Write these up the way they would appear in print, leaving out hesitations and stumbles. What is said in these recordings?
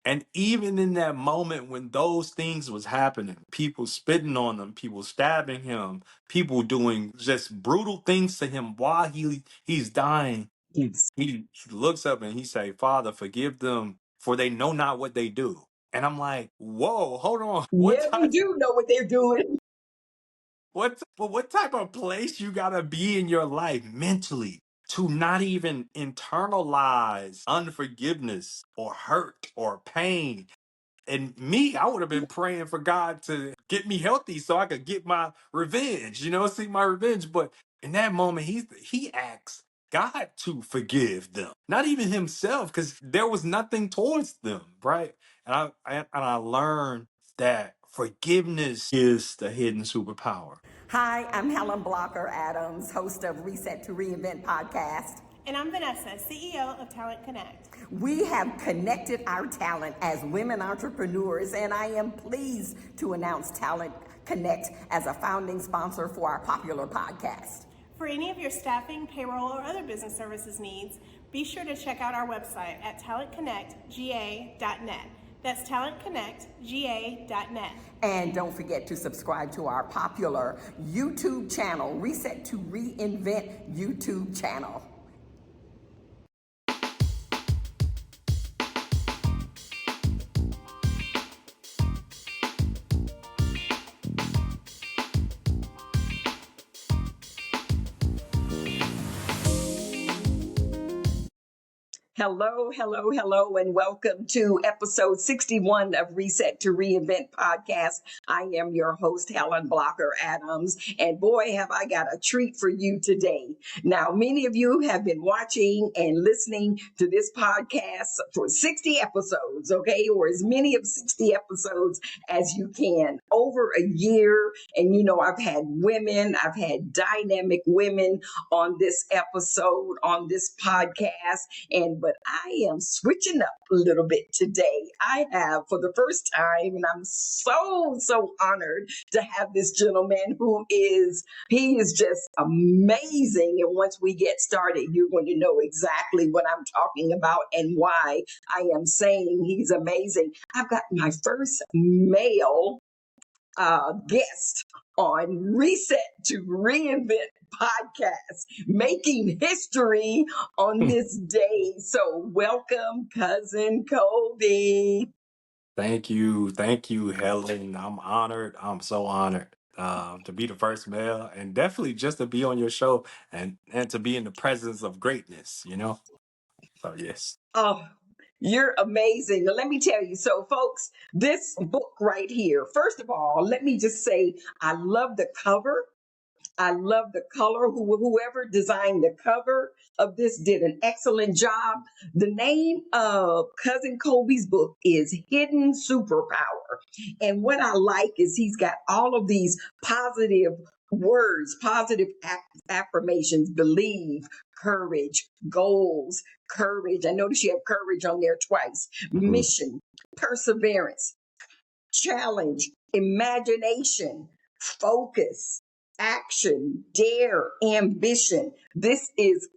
And even in that moment when those things was happening, people spitting on him, people stabbing him, people doing just brutal things to him while he's dying, Yes. he looks up and he say, Father, forgive them, for they know not what they do. And I'm like, whoa, hold on. Yeah, they do know what they're doing. What type of place you gotta be in your life mentally to not even internalize unforgiveness or hurt or pain? And me, I would have been praying for God to get me healthy so I could get my revenge, see my revenge. But in that moment, he asks God to forgive them, not even himself, because there was nothing towards them, right? And I learned that forgiveness is the hidden superpower. Hi, I'm Helen Blocker Adams, host of Reset to Reinvent podcast. And I'm Vanessa, CEO of Talent Connect. We have connected our talent as women entrepreneurs, and I am pleased to announce Talent Connect as a founding sponsor for our popular podcast. For any of your staffing, payroll, or other business services needs, be sure to check out our website at talentconnectga.net. That's talentconnectga.net. And don't forget to subscribe to our popular YouTube channel, Reset to Reinvent YouTube channel. Hello, hello, hello, and welcome to episode 61 of Reset to Reinvent podcast. I am your host, Helen Blocker Adams, and boy, have I got a treat for you today. Now, many of you have been watching and listening to this podcast for 60 episodes, okay, or as many of 60 episodes as you can, over a year. And I've had dynamic women on this episode, on this podcast, but I am switching up a little bit today. I have for the first time, and I'm so honored to have this gentleman he is just amazing. And once we get started, you're going to know exactly what I'm talking about and why I am saying he's amazing. I've got my first male guest on Reset to Reinvent podcast, making history on this day. So welcome, cousin Colby. Thank you, Helen. I'm honored. I'm so honored to be the first male, and definitely just to be on your show and to be in the presence of greatness. So yes. Oh, you're amazing. Now, let me tell you. So, folks, this book right here, first of all, let me just say, I love the cover. I love the color. Whoever designed the cover of this did an excellent job. The name of Cousin Colby's book is Hidden Superpower. And what I like is he's got all of these positive words, positive affirmations, believe, courage, goals, courage. I notice you have courage on there twice. Mhm. Mission, perseverance, challenge, imagination, focus, action, dare, ambition. This is,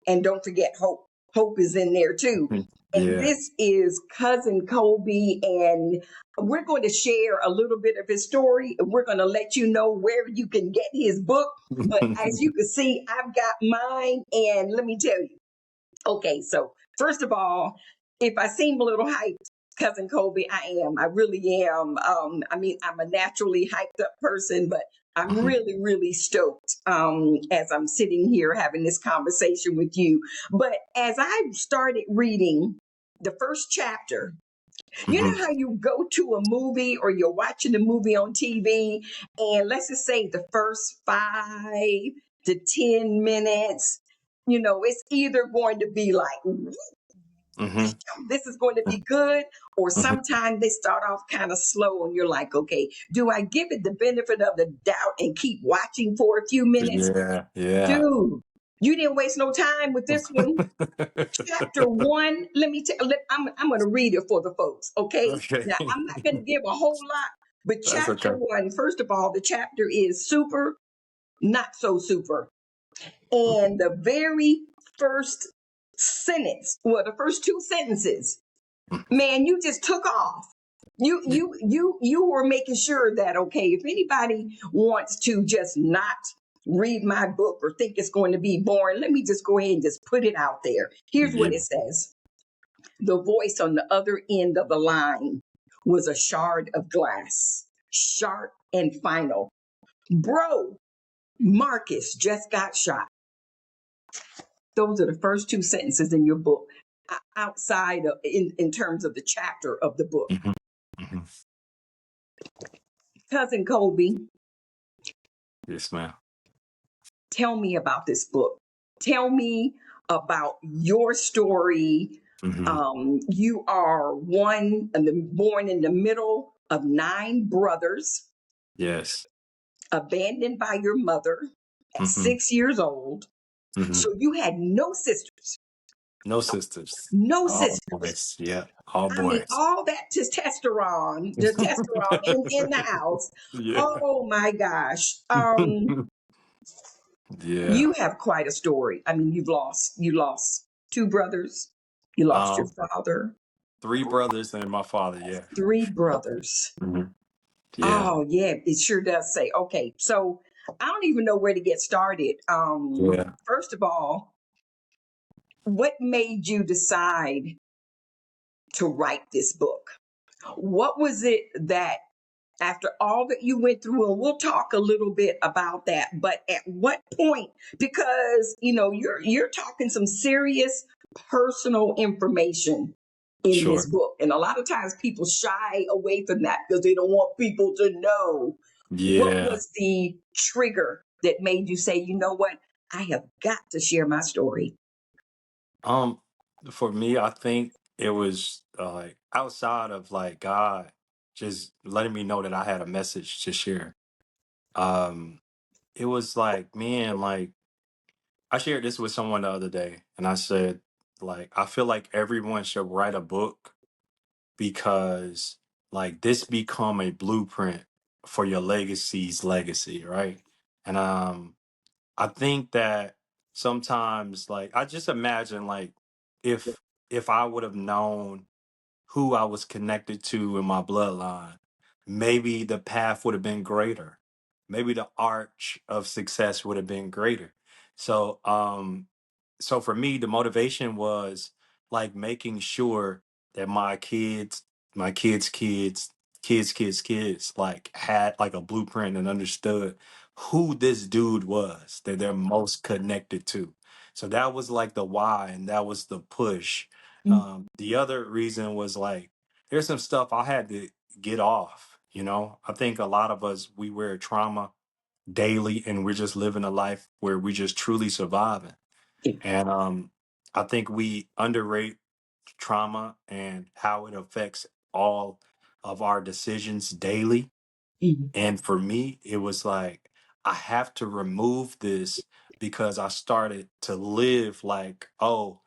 and don't forget hope. Hope is in there too. And Yeah. this is Cousin Colby, and we're going to share a little bit of his story. We're going to let you know where you can get his book. But as you can see, I've got mine, and let me tell you. Okay, so first of all, if I seem a little hyped, Cousin Colby, I am. I really am. I'm a naturally hyped up person, but I'm really stoked as I'm sitting here having this conversation with you. But as I started reading the first chapter, you know how you go to a movie or you're watching a movie on TV, and let's just say the first 5 to 10 minutes, it's either going to be like, this is going to be good, or sometimes they start off kind of slow and you're like, okay, do I give it the benefit of the doubt and keep watching for a few minutes? Yeah. Dude, you didn't waste no time with this one. Chapter 1, let me tell I'm going to read it for the folks, okay? Okay. Now, I'm not going to give a whole lot, but That's chapter okay. 1, first of all, the chapter is super, not so super. And the very first sentence, well, the first 2 sentences Man, you just took off. You were making sure that, okay, if anybody wants to just not read my book or think it's going to be boring, let me just go ahead and just put it out there. Here's Yeah. what it says. The voice on the other end of the line was a shard of glass, sharp and final. Bro, Marcus just got shot. Those are the first two sentences in your book, outside of in terms of the chapter of the book. Hmm. Hmm. Cousin Colby, Yes, ma'am. tell me about this book. Tell me about your story. Hmm. You are born in the middle of nine brothers, Yes. abandoned by your mother at Hmm. 6 years old. Hmm. So you had no sisters, No sisters. no All sisters. boys. Yeah. All I mean, boys. all that testosterone in the house. Yeah. Oh my gosh. Yeah. You have quite a story. I mean, you lost two brothers, you lost your Um, father, three brothers and my father. Yeah. three brothers. Hmm. Yeah. Oh yeah, it sure does say. Okay, so I don't even know where to get started. Yeah. First of all, what made you decide to write this book? What was it that, after all that you went through, and we'll talk a little bit about that, but at what point, because you're talking some serious personal information in this Sure. book, and a lot of times people shy away from that because they don't want people to know. What Yeah. was the trigger that made you say, you know what, I have got to share my story? Um, for me, I think it was like outside of like God just letting me know that I had a message to share. Um, it was like, man, like I shared this with someone the other day, and I said, like, I feel like everyone should write a book because like this become a blueprint for your legacy's legacy, right? And I think that sometimes like I just imagine like if if I would have known who I was connected to in my bloodline, maybe the path would have been greater. Maybe the arch of success would have been greater. So, so for me, the motivation was like making sure that my kids, my kids' kids, kids, like had like a blueprint and understood who this dude was that they're most connected to. So that was like the why, and that was the push. The other reason was like there's some stuff I had to get off. I think a lot of us we wear trauma daily, and we're just living a life where we just truly surviving. And I think we underrate trauma and how it affects all of our decisions daily. Mhm. And for me, it was like I have to remove this because I started to live like, oh,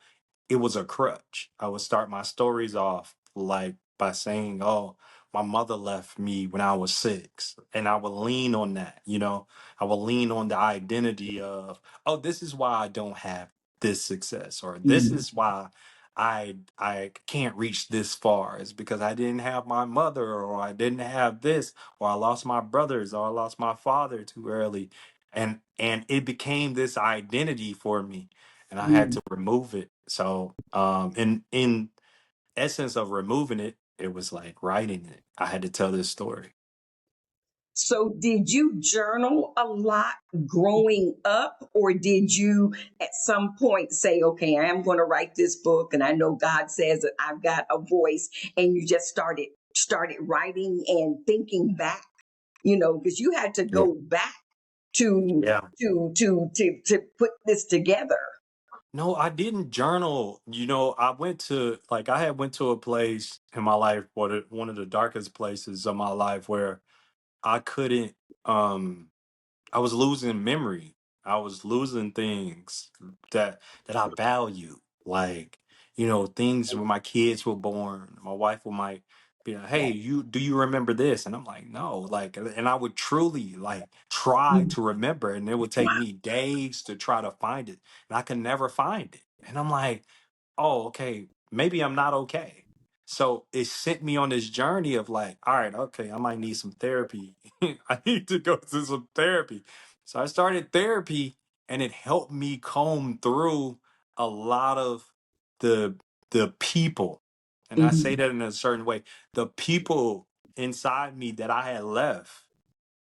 it was a crutch. I would start my stories off like by saying, "Oh, my mother left me when I was 6." And I would lean on that. I would lean on the identity of, "Oh, this is why I don't have this success," or "This Mhm. is why I can't reach this far. It's because I didn't have my mother, or I didn't have this, or I lost my brothers, or I lost my father too early." And it became this identity for me, and I had Mhm. to remove it. So, in essence of removing it, it was like writing it. I had to tell this story. So, did you journal a lot growing up, or did you at some point say, okay, I am going to write this book, and I know God says that I've got a voice, and you just started writing and thinking back, because you had to Yeah. go back to Yeah. to put this together. No, I didn't journal. I went to like I had went to a place in my life, one of the darkest places of my life where I couldn't um I was losing memory. I was losing things that I value. Like, things when my kids were born, my wife might be like, "Hey, do you remember this?" And I'm like, "No." Like, and I would truly like try Mhm. to remember, and it would take Wow. me days to try to find it. And I could never find it. And I'm like, "Oh, okay, maybe I'm not okay." So it sent me on this journey of like, all right, okay, I might need some therapy. I need to go to some therapy. So I started therapy, and it helped me comb through a lot of the people. And I say Mm-hmm. that in a certain way. The people inside me that I had left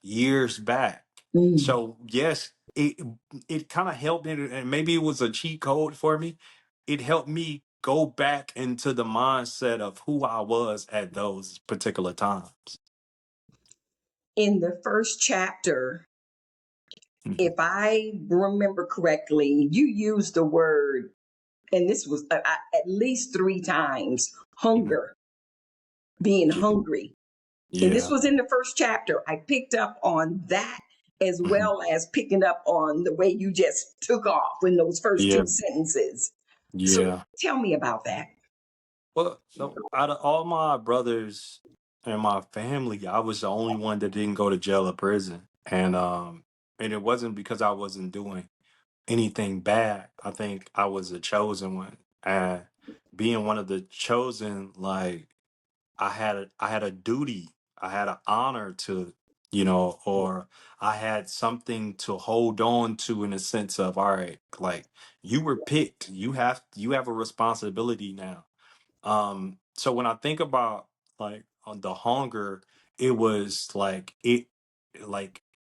years back. Mm-hmm. So yes, it kind of helped me, and maybe it was a cheat code for me. It helped me go back into the mindset of who I was at those particular times. In the first chapter, Mhm, if I remember correctly, you used the word, and this was at least three times, mhm. hunger, being Yeah, hungry. And this yeah, was in the first chapter. I picked up on that as mhm, well as picking up on the way you just took off in those first yeah, two sentences. So yeah. tell me about that. Well, no, out of all my brothers and my family, I was the only one that didn't go to jail or prison, and it wasn't because I wasn't doing anything bad. I think I was a chosen one. And being one of the chosen, like I had a duty, I had an honor to, or I had something to hold on to in the sense of, all right, like you were picked. You have a responsibility now. So when I think about like on the hunger, it was like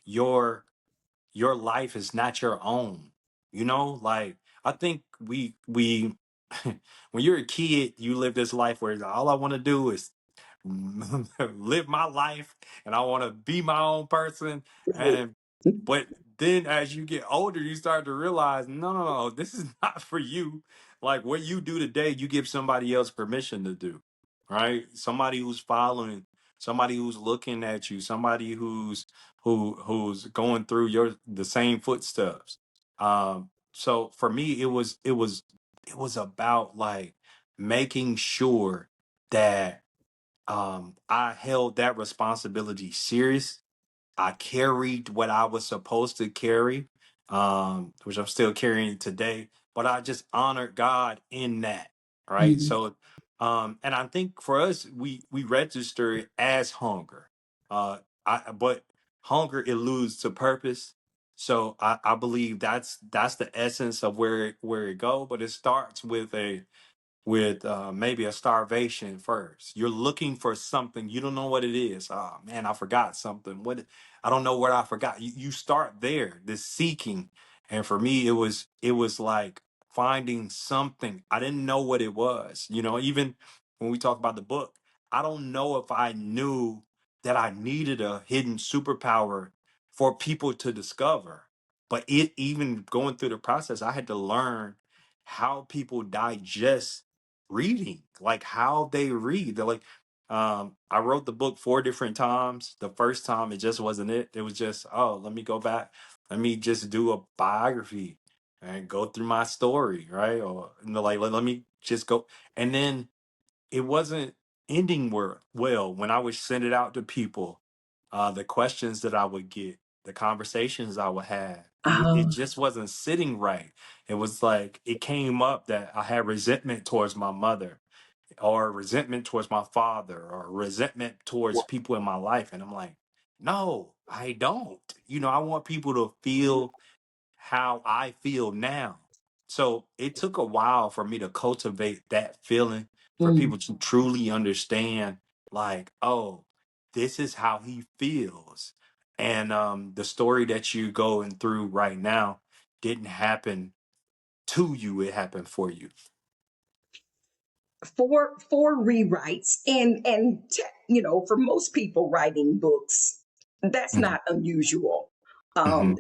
your your life is not your own. Like I think we when you're a kid, you live this life where all I want to do is live my life, and I want to be my own person. And but then as you get older, you start to realize, no, no, no, this is not for you. Like what you do today, you give somebody else permission to do, right? Somebody who's following, somebody who's looking at you, somebody who's going through the same footsteps. So for me, it was about like making sure that I held that responsibility serious. I carried what I was supposed to carry, which I'm still carrying today, but I just honored God in that, right? Mhm. So, and I think for us, we register it as hunger, but hunger alludes to purpose. So I believe that's the essence of where it go, but it starts with maybe a starvation first. You're looking for something. You don't know what it is. Oh man, I forgot something. I don't know what I forgot. You start there, this seeking. And for me, it was like finding something. I didn't know what it was. Even when we talk about the book, I don't know if I knew that I needed a hidden superpower for people to discover. But it even going through the process, I had to learn how people digest reading, like how they read. They're like, I wrote the book four different times. The first time it just wasn't it. It was just, oh, let me go back. Let me just do a biography and go through my story, right? Or like let me just go. And then it wasn't ending well when I would send it out to people. The questions that I would get, the conversations I would have, it Uh, just wasn't sitting right. It was like it came up that I had resentment towards my mother, or resentment towards my father, or resentment towards people in my life, and I'm like, no, I don't. I want people to feel how I feel now. So it took a while for me to cultivate that feeling, for mm. people to truly understand, like, oh, this is how he feels. And the story that you're going through right now didn't happen to you, it happened for you. For rewrites, for most people writing books, that's Mhm, not unusual. mhm,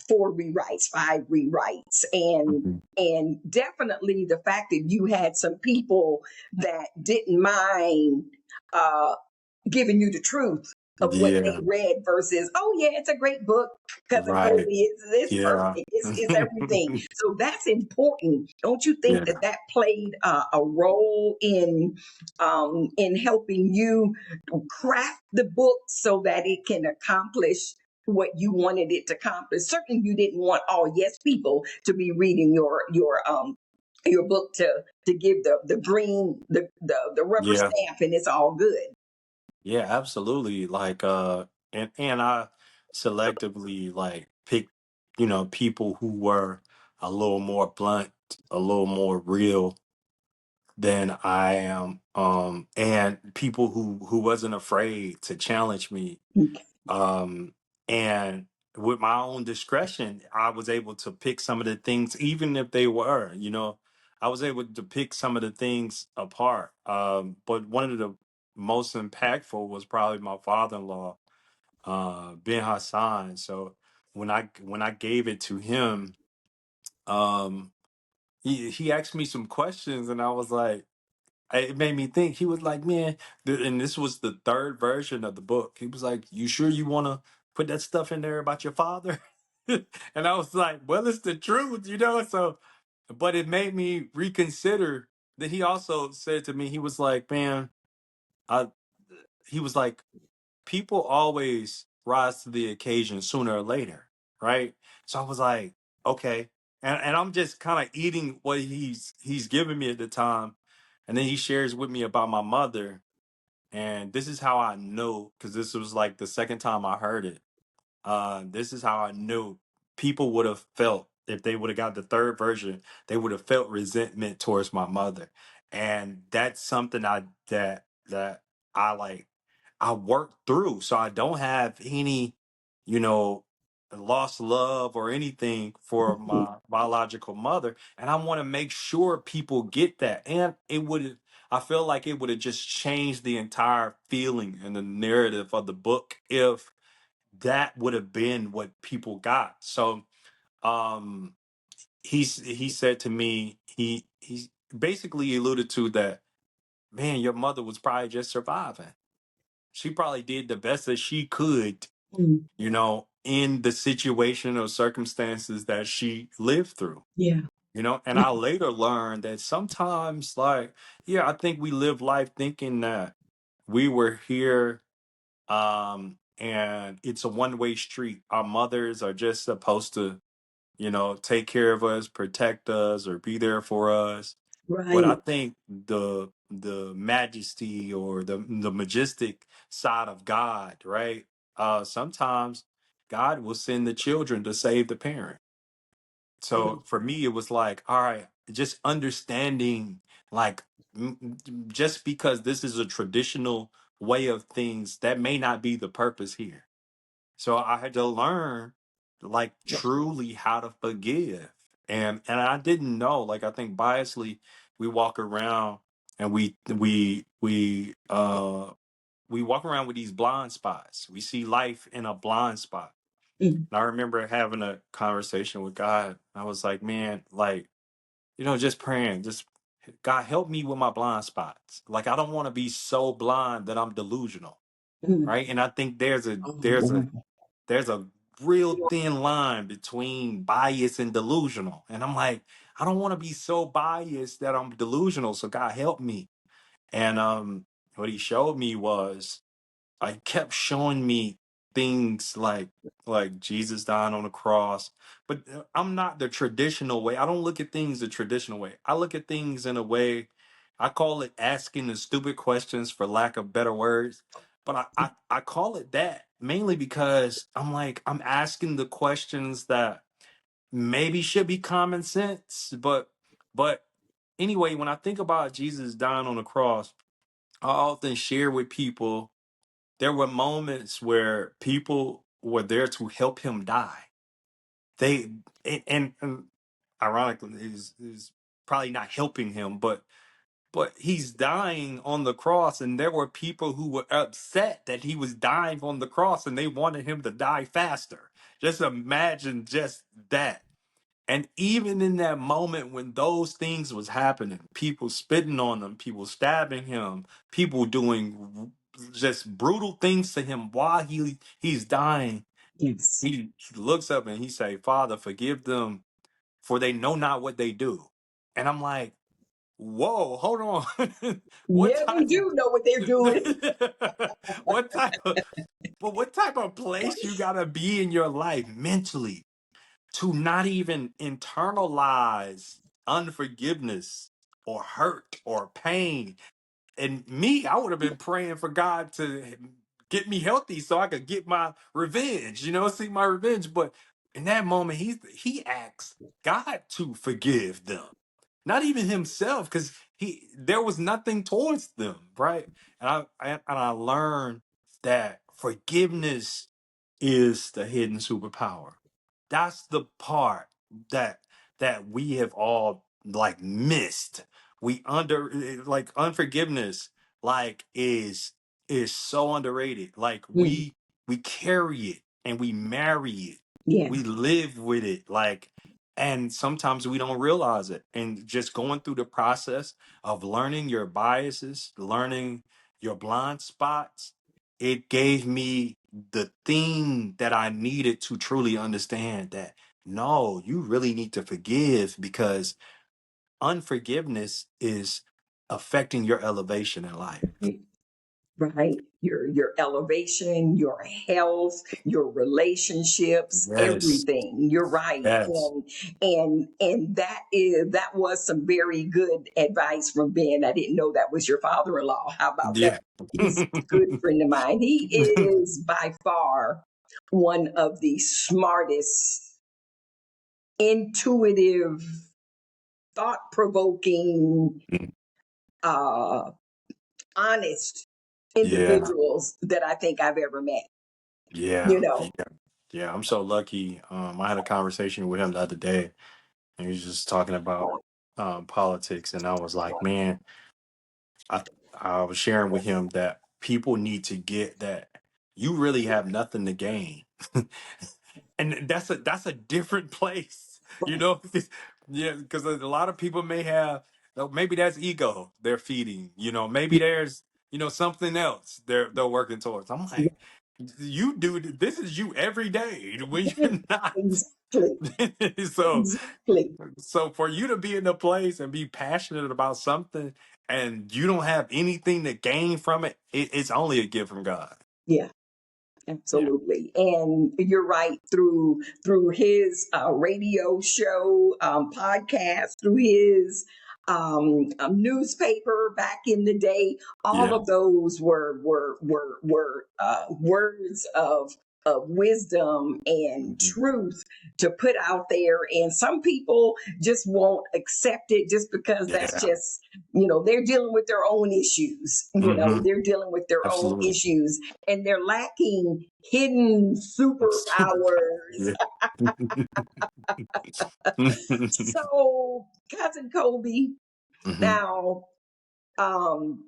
Four rewrites, five rewrites, mhm. and definitely the fact that you had some people that didn't mind uh giving you the truth of what they Yeah, read versus, oh yeah, it's a great book, cousin Colby, right. it's Yeah. perfect, it's everything. So that's important. Don't you think Yeah. that that played a role in helping you craft the book so that it can accomplish what you wanted it to accomplish? Certainly, you didn't want all yes people to be reading your book to give the green the rubber Yeah. stamp, and it's all good. Yeah, absolutely. Like and I selectively like pick, people who were a little more blunt, a little more real than I am. And people who wasn't afraid to challenge me. Um and with my own discretion, I was able to pick some of the things, even if they were, I was able to pick some of the things apart. But one of the most impactful was probably my father-in-law, Ben Hassan. So when I gave it to him, um, he asked me some questions, and I was like, it made me think. He was like, "Man," and this was the third version of the book. He was like, "You sure you want to put that stuff in there about your father?" And I was like, "Well, it's the truth." So, but it made me reconsider. That he also said to me, he was like, "Man, I," he was like, people always rise to the occasion sooner or later, right? So I was like, okay. And I'm just kind of eating what he's giving me at the time. And then he shares with me about my mother. And this is how I know, because this was like the second time I heard it. This is how I knew people would have felt if they would have got the third version. They would have felt resentment towards my mother, and that's something that I like. I worked through, so I don't have any, you know, lost love or anything for my biological mother, and I want to make sure people get that. And it would, I feel like it would have just changed the entire feeling and the narrative of the book if that would have been what people got. So um he said to me, he basically alluded to that, man, your mother was probably just surviving. She probably did the best that she could, Mm, in the situation or circumstances that she lived through. yeah. And I later learned that sometimes, like, yeah, I think we live life thinking that we were here, and it's a one-way street. Our mothers are just supposed to, take care of us, protect us, or be there for us. But I Right. think the majesty or the majestic side of God, right? Sometimes God will send the children to save the parent. So for me, it was like, all right, just understanding, like, just because this is a traditional way of things, that may not be the purpose here. So I had to learn, like, truly how to forgive. And I didn't know, like, I think biasly we walk around and we walk around with these blind spots. We see life in a blind spot. Mm, And I remember having a conversation with God. I was like, man, like, just praying, just, God, help me with my blind spots. Like, I don't want to be so blind that I'm delusional, mm. right? And I think there's a Oh, there's a wow. there's a real thin line between bias and delusional. And I'm like, I don't want to be so biased that I'm delusional. So God help me. And what he showed me was, I kept showing me things like Jesus dying on the cross. But I'm not the traditional way. I don't look at things the traditional way. I look at things in a way, I call it asking the stupid questions, for lack of better words. But I call it that mainly because I'm like, I'm asking the questions that maybe should be common sense. But anyway, when I think about Jesus dying on the cross, I often share with people, there were moments where people were there to help him die. They and ironically is probably not helping him, but he's dying on the cross, and there were people who were upset that he was dying on the cross, and they wanted him to die faster. Just imagine just that. And even in that moment when those things was happening, people spitting on him, people stabbing him, people doing just brutal things to him while he's dying, Yes. he looks up and he say, Father, forgive them, for they know not what they do. And I'm like, whoa, hold on. What Yeah, they type do know what they're doing. what type of but what type of place you gotta be in your life mentally to not even internalize unforgiveness or hurt or pain. And me, I would have been praying for God to get me healthy so I could get my revenge, see my revenge. But in that moment, he asked God to forgive them, not even himself, because there was nothing towards them, right? And I learned that forgiveness is the hidden superpower. That's the part that we have all like missed. We under like unforgiveness like is so underrated. Like Mm, we carry it and we marry it. yeah. We live with it, like, and sometimes we don't realize it. And just going through the process of learning your biases, learning your blind spots, it gave me the thing that I needed to truly understand that no, you really need to forgive, because unforgiveness is affecting your elevation in life. Right, your elevation, your health, your relationships, Yes, everything. You're right. yes. And that was some very good advice from Ben. I didn't know that was your father-in-law. How about that? Yeah. He's a good friend of mine. He is by far one of the smartest, intuitive, thought-provoking, uh honest Yeah, individuals that I think I've ever met. You yeah, know, yeah, yeah. I'm so lucky. I had a conversation with him the other day, and he was just talking about politics, and I was like, man, I I was sharing with him that people need to get that you really have nothing to gain. And that's a different place, you right? know. Yeah, because a lot of people may have, maybe that's ego they're feeding, maybe there's something else they're working towards. I'm like, you do this is you every day when Yeah, you're not. exactly, so exactly. so for you to be in a place and be passionate about something and you don't have anything to gain from it, it's only a gift from God. Yeah. Yeah, Absolutely, and you're right. Through his radio show, podcast, through his newspaper back in the day, all yeah. of those were words of wisdom and Mhm. truth to put out there. And some people just won't accept it just because that's Yeah. just they're dealing with their own issues. Hmm. They're dealing with their own Absolutely. issues and they're lacking hidden superpowers. Yeah. So, cousin Colby, Hmm. now, um,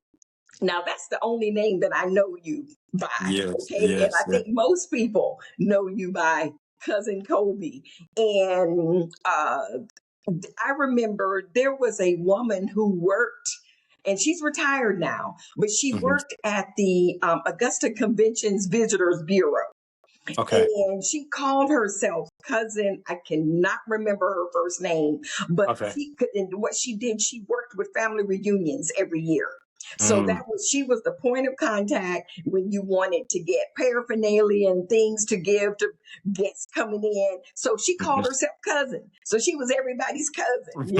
now that's the only name that I know you by, Yes, okay? And I yes, yes. think most people know you by cousin Colby. And I remember there was a woman who worked. And she's retired now, but she Hmm. worked at the Augusta Convention's Visitors Bureau. Okay, And she called herself cousin. I cannot remember her first name, but okay. she could. And what she did, she worked with family reunions every year. So Mm. she was the point of contact when you wanted to get paraphernalia and things to give to guests coming in. So she called herself cousin. So she was everybody's cousin.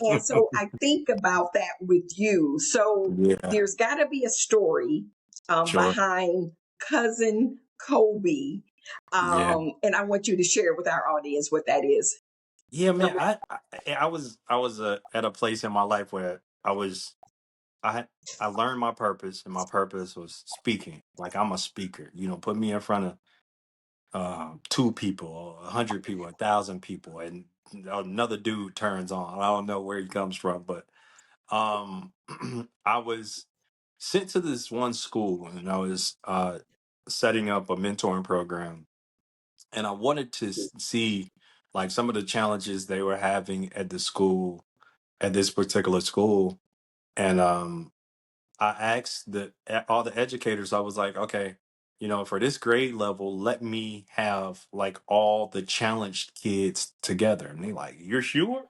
And so I think about that with you. So Yeah, there's got to be a story sure. behind cousin Colby. Yeah. And I want you to share with our audience what that is. Yeah, man. I was at a place in my life where I had I learned my purpose, and my purpose was speaking. Like, I'm a speaker. Put me in front of two people, or 100 people, 1,000 people, and another dude turns on. I don't know where he comes from, but um, I was sent to this one school, and I was setting up a mentoring program, and I wanted to see like some of the challenges they were having at the school, at this particular school, and I asked all the educators. I was like, okay, for this grade level, let me have like all the challenged kids together. And they like, you're sure?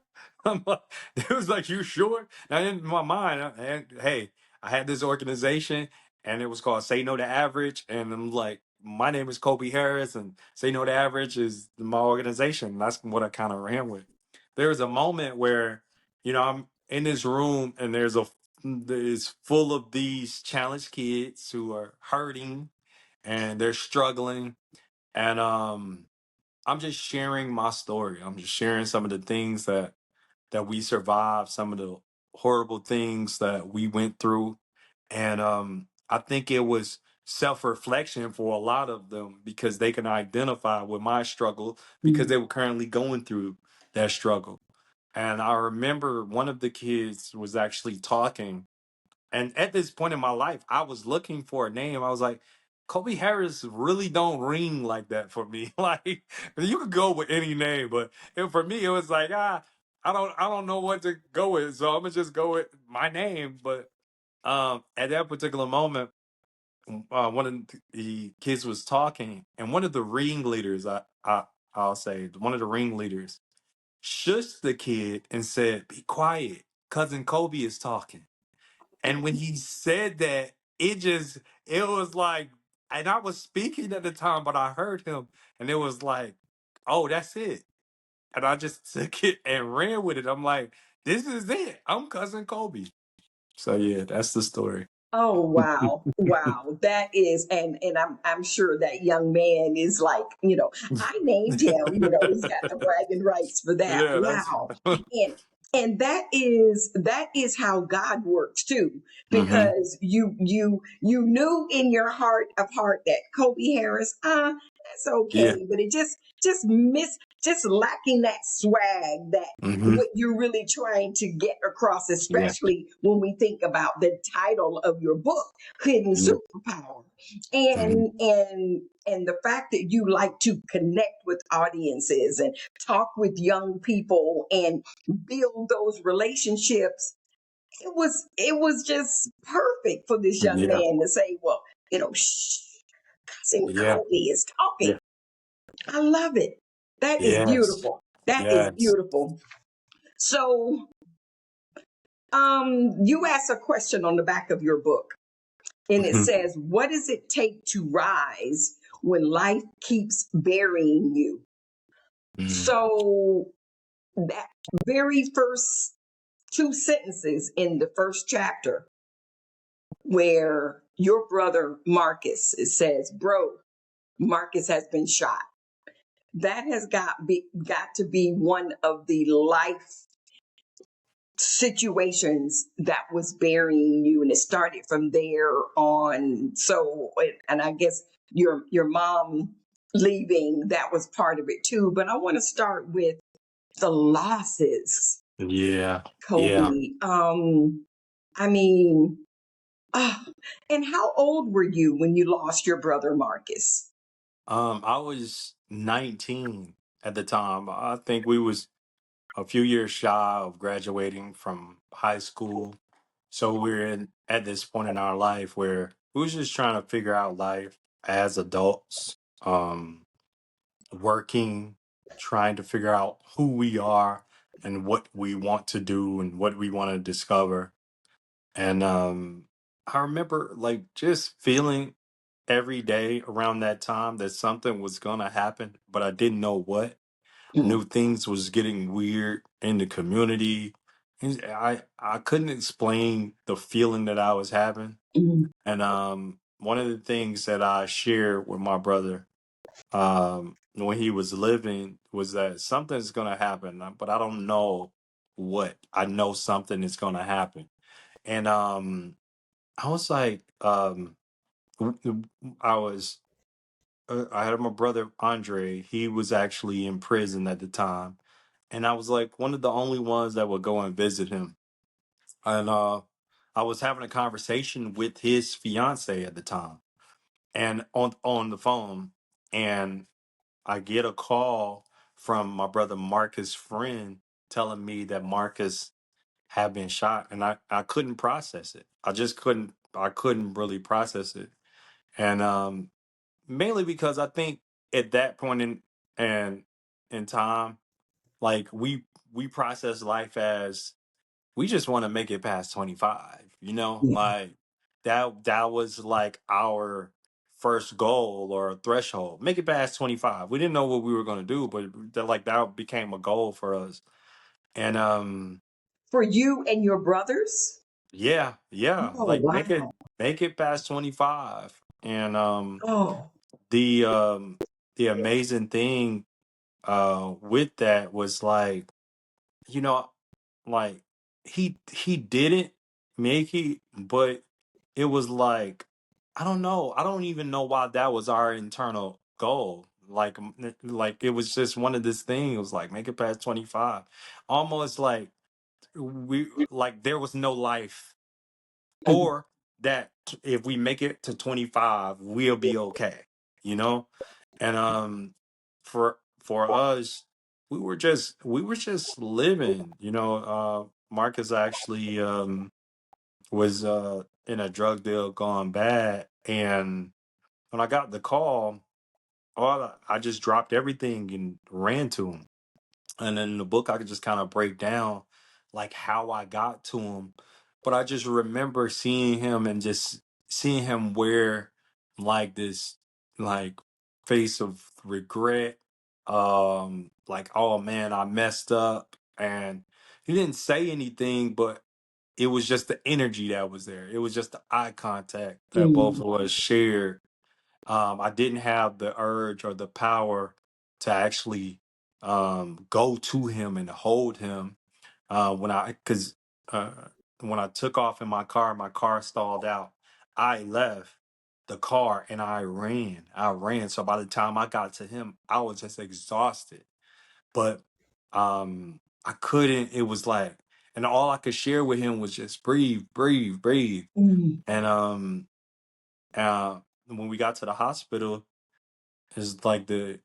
I'm like, it was like, you sure? Now in my mind, hey, I had this organization, and it was called Say No to Average, and I'm like, my name is Colby Harris, and Say No to Average is my organization. And that's what I kind of ran with. There was a moment where I'm in this room and it's full of these challenged kids who are hurting and they're struggling. And I'm just sharing my story. I'm just sharing some of the things that we survived, some of the horrible things that we went through. And I think it was self-reflection for a lot of them because they can identify with my struggle because they were currently going through that struggle. And I remember one of the kids was actually talking. And at this point in my life, I was looking for a name. I was like, Colby Harris really don't ring like that for me. Like you could go with any name, but for me, it was like, I don't know what to go with. So I'm gonna just go with my name. But at that particular moment, one of the kids was talking, and one of the ringleaders, I'll say, one of the ringleaders shushed the kid and said, "Be quiet. Cousin Kobe is talking." And when he said that, it was like, and I was speaking at the time, but I heard him, and it was like, oh, that's it. And I just took it and ran with it. I'm like, this is it. I'm cousin Kobe. So yeah, that's the story. Oh wow. Wow. That is, and I'm sure that young man is like, I named him, he's got the bragging rights for that. Yeah, that's. Wow. And and that is how God works too, Hmm. because you knew in your heart of heart that Kobe Harris, that's Yeah. okay, but it just lacking that swag, that Hmm. what you're really trying to get across, Yeah. especially when we think about the title of your book, Hidden Yeah. Superpower. Hmm. And the fact that you like to connect with audiences and talk with young people and build those relationships, it was just perfect for this young Yeah. man to say, well, shh, cousin Yeah. Cody is talking. Yeah. I love it. That is Yes. beautiful. That is Yes. beautiful. So, you asked a question on the back of your book, and it Hmm. says, "What does it take to rise when life keeps burying you?" Hmm. So, that very first two sentences in the first chapter, where your brother Marcus, it says, "Bro, Marcus has been shot." That has got to be one of the life situations that was burying you, and it started from there on. So, and I guess your mom leaving, that was part of it too, but I want to start with the losses, Yeah. Yeah. Kobe. I mean, ah, and how old were you when you lost your brother Marcus? I was 19 at the time. I think we was a few years shy of graduating from high school. So we're at this point in our life where we was just trying to figure out life as adults, working, trying to figure out who we are and what we want to do and what we want to discover. And I remember like just feeling every day around that time that something was gonna happen, but I didn't know what. I Mm, knew things was getting weird in the community. And I couldn't explain the feeling that I was having. mm, And one of the things that I shared with my brother when he was living was that something's gonna happen, but I don't know what. I know something is gonna happen. And I was like, w- w- I was I had my brother Andre. He was actually in prison at the time, and I was like one of the only ones that would go and visit him. And I was having a conversation with his fiance at the time, and on the phone, and I get a call from my brother Marcus' friend telling me that Marcus had been shot, and I couldn't process it. I couldn't really process it, and mainly because I think at that point and in time, like we process life as we just want to make it past 25, yeah. like that was like our first goal or threshold. Make it past 25. We didn't know what we were going to do, but that became a goal for us. And for you and your brothers? Yeah, yeah. Oh, Like wow. make it past 25. And Oh, the um the amazing thing with that was like, you know, like he didn't make it, but it was like, I don't know. I don't even know why that was our internal goal. Like it was just one of this things. It was like make it past 25. Almost like we like there was no life, mm, or that if we make it to 25 we'll be okay, you know. And for us, we were just living, you know. Marcus actually was in a drug deal gone bad, and when I got the call, I just dropped everything and ran to him. And in the book I could just kind of break down like how I got to him. But I just remember seeing him and just seeing him wear like this like face of regret. Like, oh man, I messed up. And he didn't say anything, but it was just the energy that was there. It was just the eye contact that both mm, of us shared. I didn't have the urge or the power to actually go to him and hold him because uh, when I took off in my car stalled out. I left the car and I ran. I ran. So by the time I got to him, I was just exhausted. But I couldn't. It was like, and all I could share with him was just breathe, breathe, breathe. mm, And when we got to the hospital, it's like the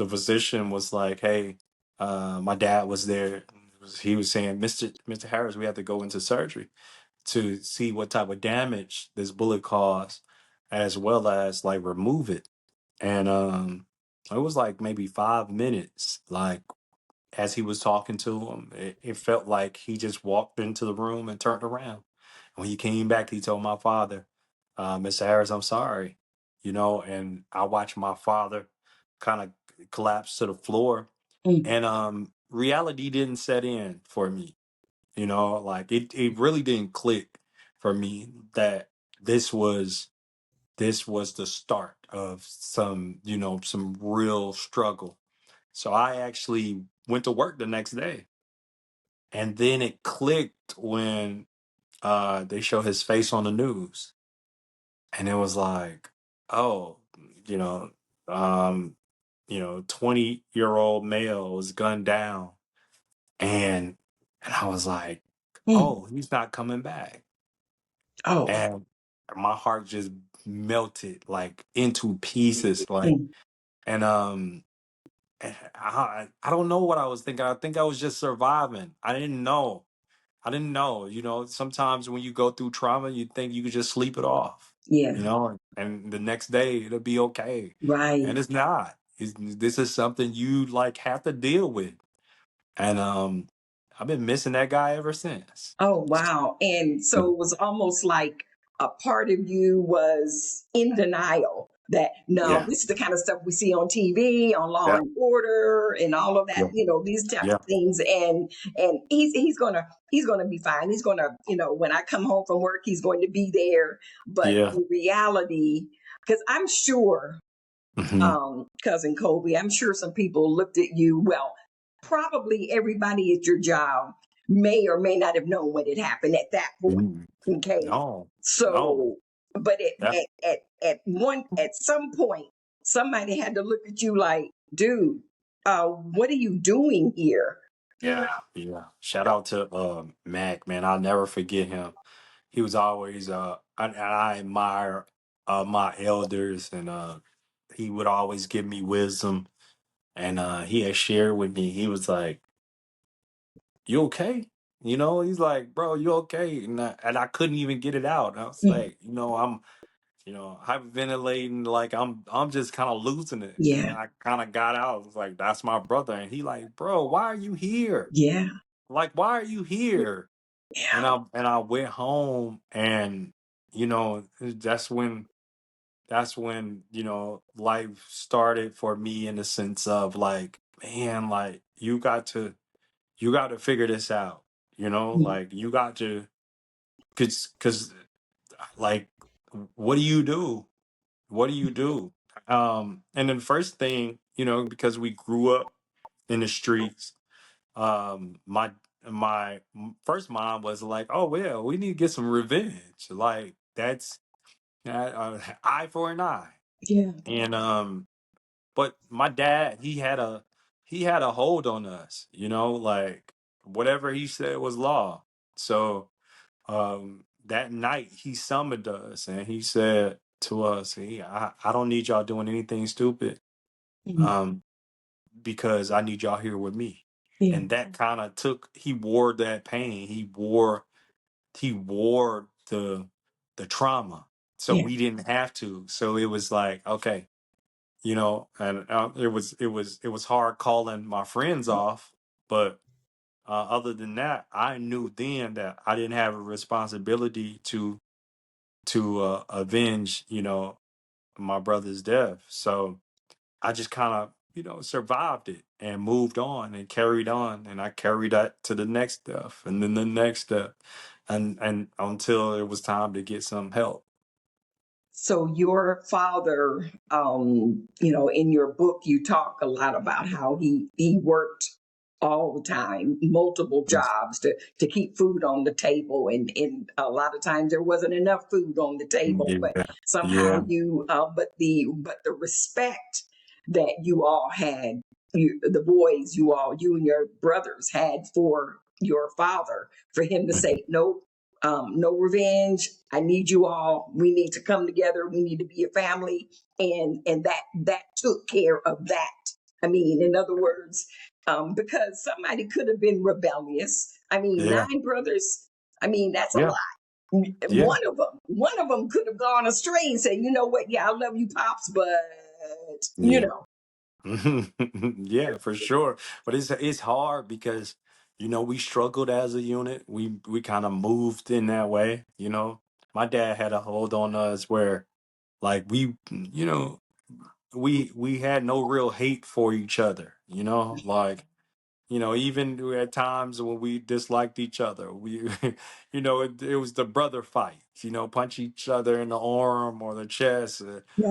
physician was like, "Hey, my dad was there. He was saying, Mister Harris, we have to go into surgery to see what type of damage this bullet caused, as well as like remove it." And it was like maybe 5 minutes. Like as he was talking to him, it felt like he just walked into the room and turned around. When he came back, he told my father, Mr. Harris, I'm sorry, you know. And I watched my father kind of collapse to the floor, mm, and reality didn't set in for me, you know. Like it really didn't click for me that this was this was the start of some, you know, some real struggle. So I actually went to work the next day, and then it clicked when they show his face on the news, and it was like, oh, you know, um, 20-year-old male was gunned down, and I was like, mm. oh, he's not coming back, Oh, and my heart just melted like into pieces, like, mm, and I don't know what I was thinking. I think I was just surviving. I didn't know. I didn't know. You know, sometimes when you go through trauma, you think you could just sleep it off, you yeah, know, and the next day it'll be okay. right. And it's not. This is something you like have to deal with. And I've been missing that guy ever since. Oh, wow. And so it was almost like a part of you was in denial that no, Yeah. this is the kind of stuff we see on TV, on Law Yeah. and Order and all of that, Yeah. these type Yeah. of things. And he's gonna be fine. He's gonna, when I come home from work, he's going to be there. But Yeah. in reality, because I'm sure Hmm. cousin Colby, I'm sure some people looked at you. Well, probably everybody at your job may or may not have known what had happened at that point. Okay. No. No. So, but That. at some point, somebody had to look at you like, dude, what are you doing here? Yeah. Yeah. Shout out to Mac, man. I'll never forget him. He was always and I admire my elders, and he would always give me wisdom. And he had shared with me, he was like, you okay? You know, he's like, bro, you okay? And I couldn't even get it out. I was Mm, like, I'm, hyperventilating, like I'm just kind of losing it. And yeah, then I kind of got out. I was like, that's my brother. And he like, bro, why are you here? yeah, Like, why are you here? And yeah. I went home, and that's when life started for me, in the sense of like, man, like you got to figure this out. Like you got to, cause like, what do you do? What do you do? And then first thing, because we grew up in the streets, my first mom was like, "Oh well, we need to get some revenge. Like that's eye for an eye." Yeah. And but my dad, he had a hold on us, like whatever he said was law. So that night he summoned us and he said to us, "Hey, I don't need y'all doing anything stupid. Mhm. Um, because I need y'all here with me." Yeah. And that kind of he wore that pain. He wore the trauma. So Yeah. we didn't have to. So it was like, okay, and it was hard calling my friends off, but other than that, I knew then that I didn't have a responsibility to avenge, my brother's death. So I just kind of, survived it and moved on and carried on, and I carried that to the next step and then the next step, and until it was time to get some help. So your father, in your book, you talk a lot about how he worked all the time, multiple jobs to keep food on the table, and a lot of times there wasn't enough food on the table, but Yeah, somehow yeah, but the respect that you all had, the boys, you and your brothers had for your father, for him to say no. No revenge. I need you all. We need to come together. We need to be a family, and that took care of that. I mean, in other words, because somebody could have been rebellious. I mean, yeah, 9 brothers. I mean, that's a yeah, lot. yeah, One of them could have gone astray and said, "You know what? Yeah, I love you, pops, but you yeah. know, Yeah, for sure. But it's hard because we struggled as a unit. We kind of moved in that way. My dad had a hold on us where like we had no real hate for each other. Like even at times when we disliked each other, we, it was the brother fight, punch each other in the arm or the chest.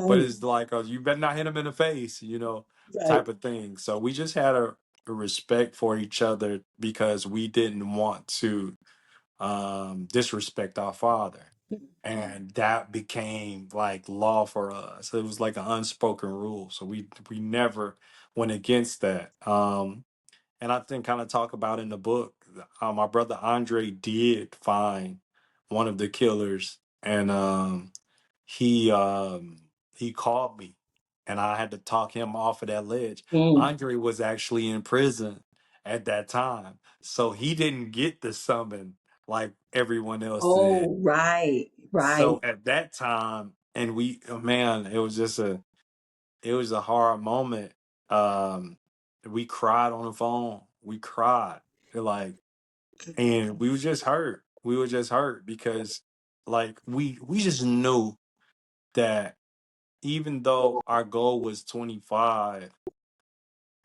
But right, it's like, you better not hit him in the face, right, type of thing. So we just had a respect for each other because we didn't want to disrespect our father. And that became like law for us. It was like an unspoken rule. So we never went against that. And I think kind of talk about in the book, my brother Andre did find one of the killers, and he called me, and I had to talk him off of that ledge. mm. Andre was actually in prison at that time, so he didn't get the summon like everyone else did. Oh, right, right, So at that time, and man, it was a hard moment. We cried on the phone. We cried. Like, and we was just hurt. We were just hurt because like we just knew that even though our goal was 25,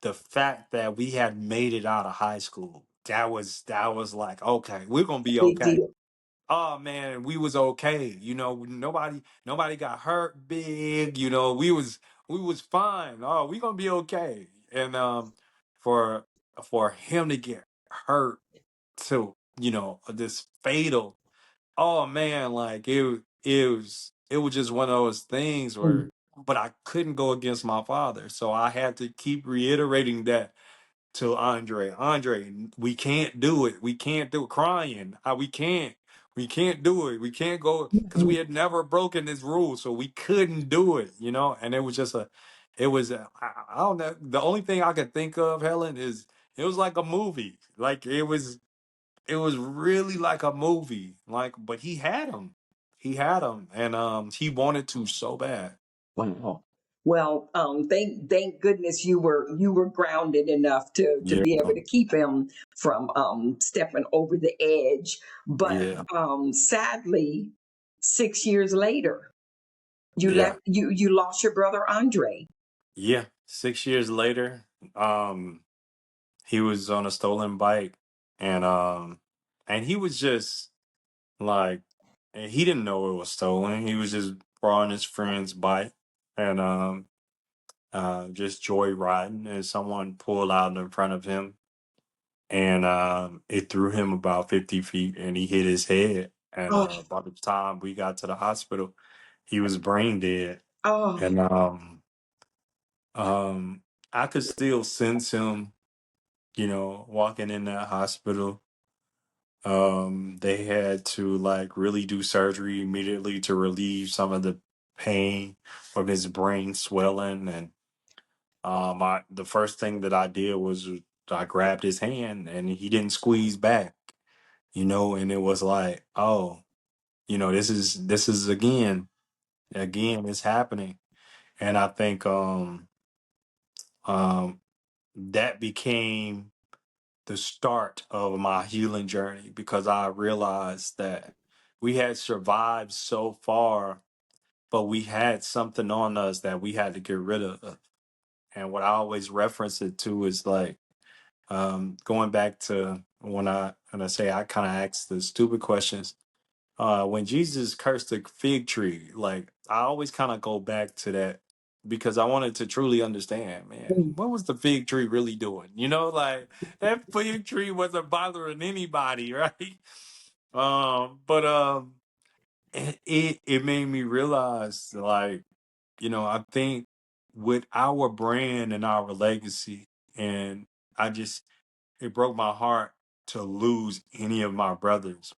the fact that we had made it out of high school, that was like, okay, we're gonna be big okay. deal. Oh man, we was okay. Nobody got hurt big. We was fine. Oh, we gonna be okay. And for for him to get hurt to this fatal. Oh man, like it was just one of those things Mm, where, but I couldn't go against my father, so I had to keep reiterating that to Andre. Andre, we can't do it. We can't do it. Crying. We can't. We can't do it. We can't go because we mhm. had never broken this rule, so we couldn't do it. And it was just I don't know. The only thing I could think of, Helen, is it was like a movie. Like it was really like a movie. Like, but he had him, and he wanted to so bad. Wow. Well, thank goodness you were grounded enough to Yeah, be able to keep him from stepping over the edge. But yeah, sadly, 6 years later, you yeah, left you lost your brother Andre. yeah. 6 years later, he was on a stolen bike, and and he was just like, and he didn't know it was stolen. He was just on his friend's bike and just joyriding, and someone pulled out in front of him, and it threw him about 50 feet, and he hit his head. And Oh, by the time we got to the hospital, he was brain dead. oh, And um, I could still sense him, walking in that hospital. They had to like really do surgery immediately to relieve some of the pain from his brain swelling. And the first thing that I did was I grabbed his hand, and he didn't squeeze back, and it was like, oh, this is again it's happening. And I think um that became the start of my healing journey, because I realized that we had survived so far, but we had something on us that we had to get rid of. And what I always reference it to is like, going back to when I say I kind of ask the stupid questions. When Jesus cursed the fig tree, like I always kind of go back to that, because I wanted to truly understand, man, mm, what was the fig tree really doing? Like that fig tree wasn't bothering anybody, right? But it made me realize, like, I think with our brand and our legacy, and I just it broke my heart to lose any of my brothers.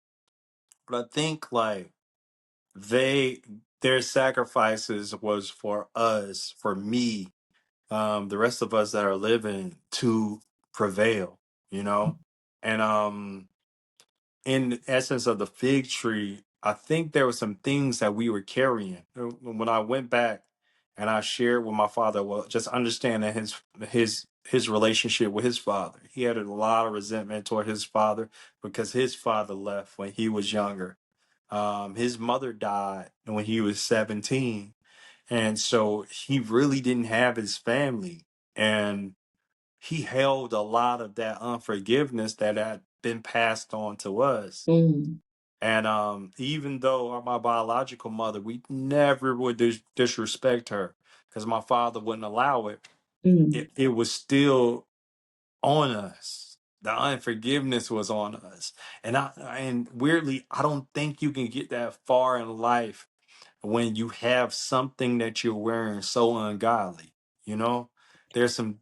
But I think like they their sacrifices was for us, for me, the rest of us that are living, to prevail, you know? And in the essence of the fig tree, I think there were some things that we were carrying. When I went back and I shared with my father, well, just understanding his relationship with his father. He had a lot of resentment toward his father because his father left when he was younger. His mother died when he was 17. And so he really didn't have his family. And he held a lot of that unforgiveness that had been passed on to us. mm, And even though my biological mother, we never would disrespect her because my father wouldn't allow it. mm, It was still on us. The unforgiveness was on us. And weirdly, I don't think you can get that far in life when you have something that you're wearing so ungodly. You know, there's some,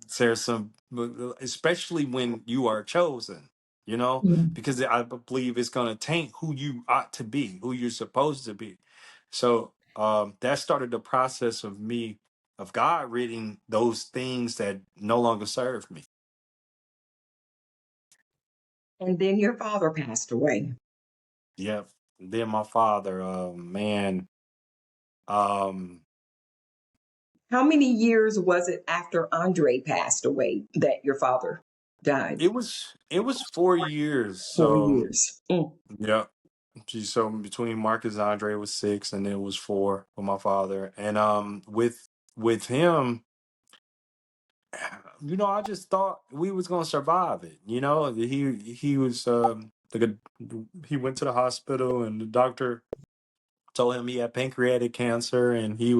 especially when you are chosen, mm. because I believe it's going to taint who you ought to be, who you're supposed to be. So that started the process of God ridding those things that no longer serve me. And then your father passed away. Yep. Then my father, man, um, How many years was it after Andre passed away that your father died? it was 4 years. So,4 years. Mm, yeah. So between Marcus and Andre was 6, and it was 4 with my father. And with him, I just thought we was gonna survive it. He was he went to the hospital, and the doctor told him he had pancreatic cancer, and he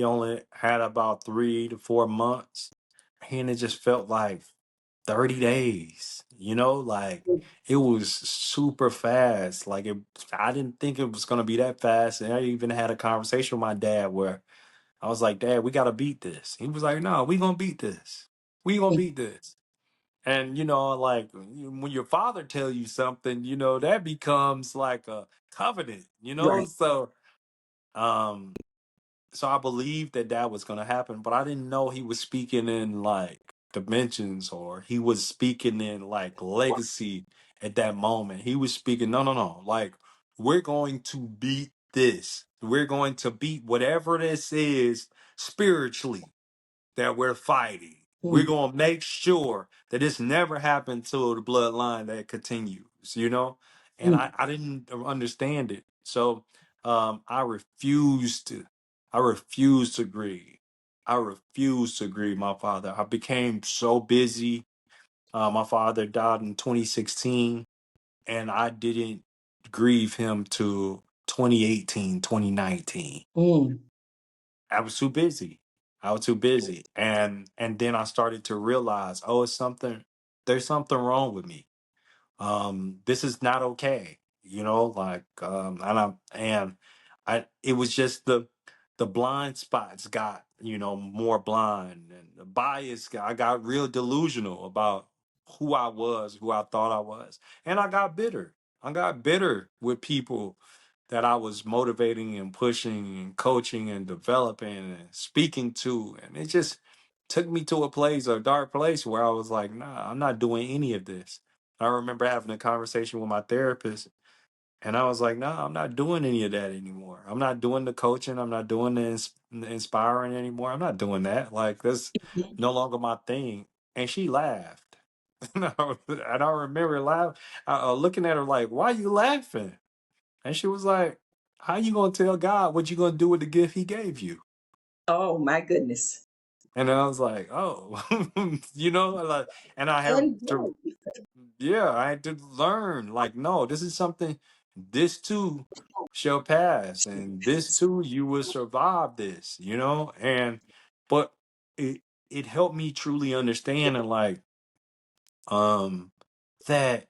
only had about 3 to 4 months, and it just felt like 30 days, like it was super fast. Like I didn't think it was going to be that fast. And I even had a conversation with my dad where I was like, Dad, we got to beat this. He was like, no, we going to beat this. We going to mm, beat this. And, like when your father tell you something, that becomes like a covenant, right. um, so I believed that that was going to happen, but I didn't know he was speaking in like dimensions, or he was speaking in like legacy at that moment. He was speaking, no, no, no. Like, we're going to beat this. We're going to beat whatever this is spiritually that we're fighting. We're Mm, going to make sure that this never happened to the bloodline that continues. And mm. I didn't understand it. So I refused to. I refused to grieve. I refused to grieve my father. I became so busy. My father died in 2016. and I didn't grieve him to 2018, 2019. Mm. I was too busy. I was too busy. And then I started to realize, oh, there's something wrong with me. This is not okay, like, and I it was just the blind spots got, more blind, and the I got real delusional about who I was, who I thought I was. And I got bitter with people that I was motivating and pushing and coaching and developing and speaking to, and it just took me to a dark place where I was like, nah, I'm not doing any of this. I remember having a conversation with my therapist, and I was like, no, I'm not doing any of that anymore. I'm not doing the coaching. I'm not doing the inspiring anymore. I'm not doing that. Like, that's no longer my thing. And she laughed. And I remember looking at her like, why are you laughing? And she was like, how you going to tell God what you going to do with the gift he gave you? Oh my goodness. And I was like, oh, like, and I have And to, yeah, I had to learn, like, no, this is something, this too shall pass, and this too, you will survive this, but it, it helped me truly understand, and like, um, that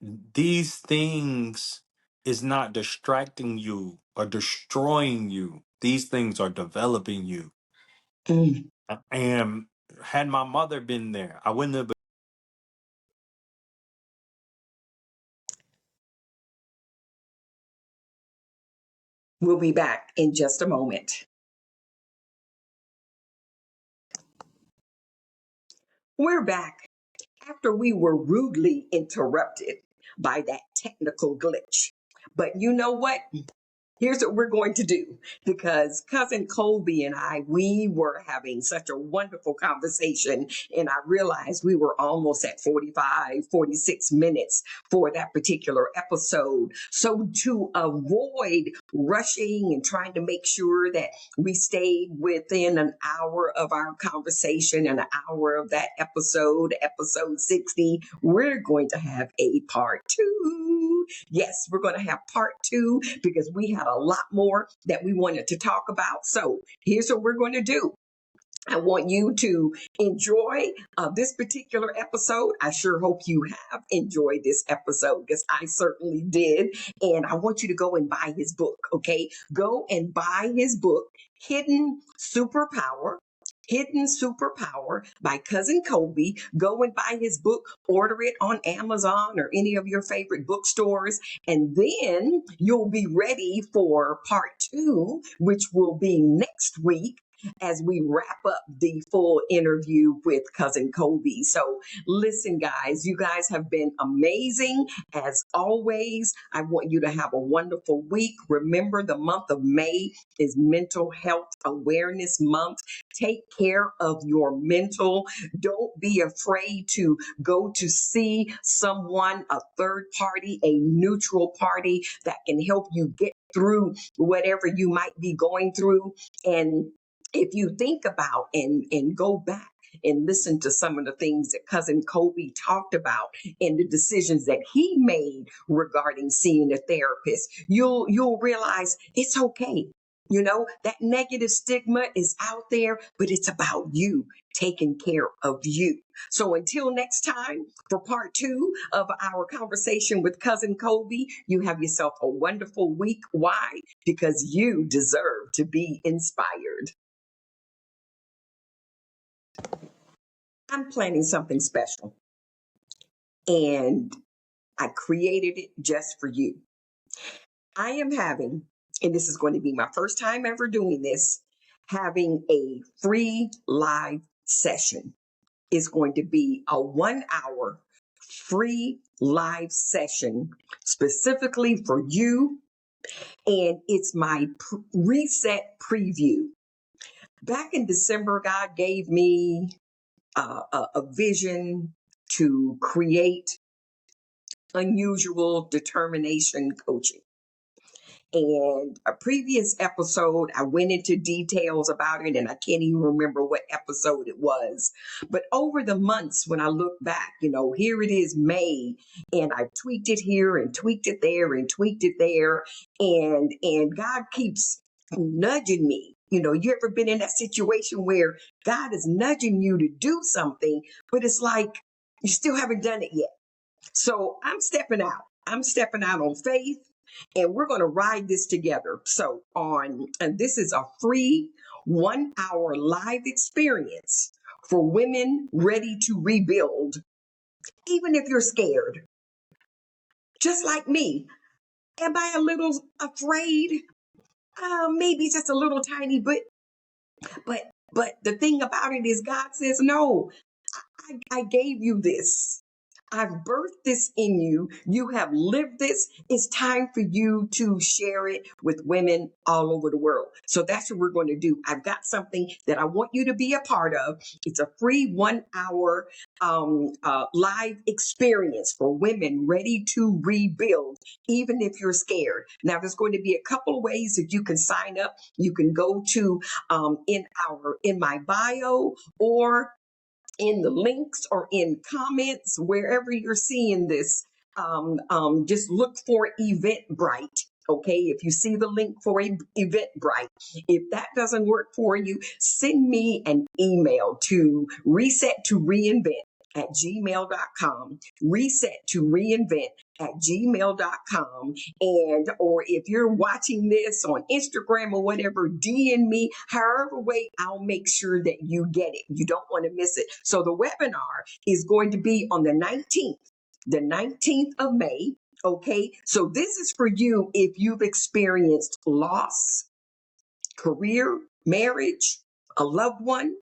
these things is not distracting you or destroying you. These things are developing you. mm, And had my mother been there, I wouldn't have. we'll be back in just a moment. We're back after we were rudely interrupted by that technical glitch. But you know what? Here's what we're going to do, because cousin Colby and we were having such a wonderful conversation, and I realized we were almost at 45, 46 minutes for that particular episode. So to avoid rushing and trying to make sure that we stayed within an hour of our conversation, an hour of that episode 60, we're going to have a part two. Yes, we're going to have part two because we had a lot more that we wanted to talk about. So here's what we're going to do. I want you to enjoy this particular episode. I sure hope you have enjoyed this episode, because I certainly did. And I want you to go and buy his book, okay? Go and buy his book, Hidden Superpower. Hidden Superpower by Cousin Colby. Go and buy his book, order it on Amazon or any of your favorite bookstores, and then you'll be ready for part two, which will be next week as we wrap up the full interview with cousin Colby. So listen, guys, you guys have been amazing. As always, I want you to have a wonderful week. Remember, the month of May is Mental Health Awareness Month. Take care of your mental. Don't be afraid to go to see someone, a third party, a neutral party that can help you get through whatever you might be going through. And if you think about and go back and listen to some of the things that cousin Colby talked about and the decisions that he made regarding seeing a therapist, you'll realize it's okay. That negative stigma is out there, but it's about you taking care of you. So until next time, for part two of our conversation with cousin Colby, you have yourself a wonderful week. Why? Because you deserve to be inspired. I'm planning something special, and I created it just for you. I am having, and this is going to be my first time ever doing this, having a free live session. It's going to be a 1 hour free live session specifically for you, and it's my reset preview. Back in December, God gave me a vision to create unusual determination coaching. And a previous episode, I went into details about it, and I can't even remember what episode it was. But over the months, when I look back, here it is May, and I tweaked it here and tweaked it there and tweaked it there. And God keeps nudging me. You ever been in that situation where God is nudging you to do something, but it's like you still haven't done it yet? So I'm stepping out. I'm stepping out on faith, and we're going to ride this together. And this is a free 1 hour live experience for women ready to rebuild. Even if you're scared, just like me, am I a little afraid? Maybe just a little tiny bit. But the thing about it is, God says, no, I gave you this. I've birthed this in you. You have lived this. It's time for you to share it with women all over the world. So that's what we're going to do. I've got something that I want you to be a part of. It's a free 1 hour live experience for women ready to rebuild, even if you're scared. Now, there's going to be a couple of ways that you can sign up. You can go to in my bio, or in the links, or in comments, wherever you're seeing this. Just look for Eventbrite. Okay, if you see the link for Eventbrite, if that doesn't work for you, send me an email to reset2reinvent@gmail.com, reset2reinvent@gmail.com. And or if you're watching this on Instagram or whatever, DM me. However way, I'll make sure that you get it. You don't want to miss it. So the webinar is going to be on the 19th of May. Okay, so this is for you if you've experienced loss, career, marriage, a loved one,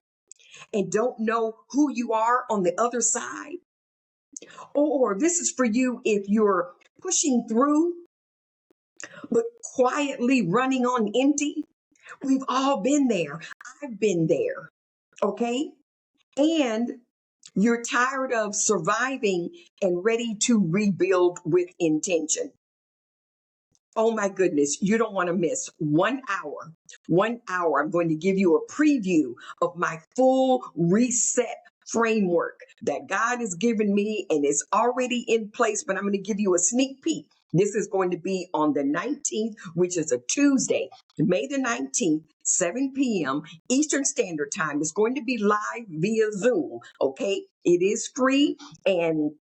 and don't know who you are on the other side. Or this is for you if you're pushing through, but quietly running on empty. We've all been there. I've been there. Okay. And you're tired of surviving and ready to rebuild with intention. Oh my goodness, you don't want to miss 1 hour. 1 hour. I'm going to give you a preview of my full reset framework that God has given me, and it's already in place, but I'm going to give you a sneak peek. This is going to be on the 19th, which is a Tuesday, May the 19th, 7 p.m. Eastern Standard Time. It's going to be live via Zoom. Okay. It is free. And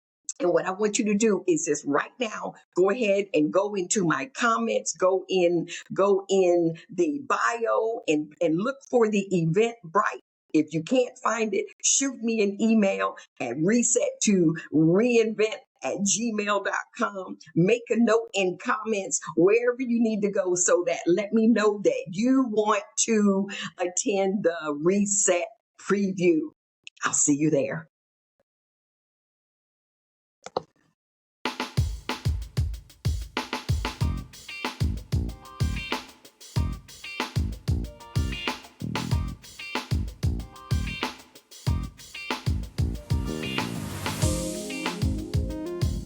what I want you to do is just right now, go ahead and go into my comments, go in the bio, and look for the Eventbrite. If you can't find it, shoot me an email at reset2reinvent@gmail.com. Make a note in comments wherever you need to go, so that let me know that you want to attend the reset preview. I'll see you there.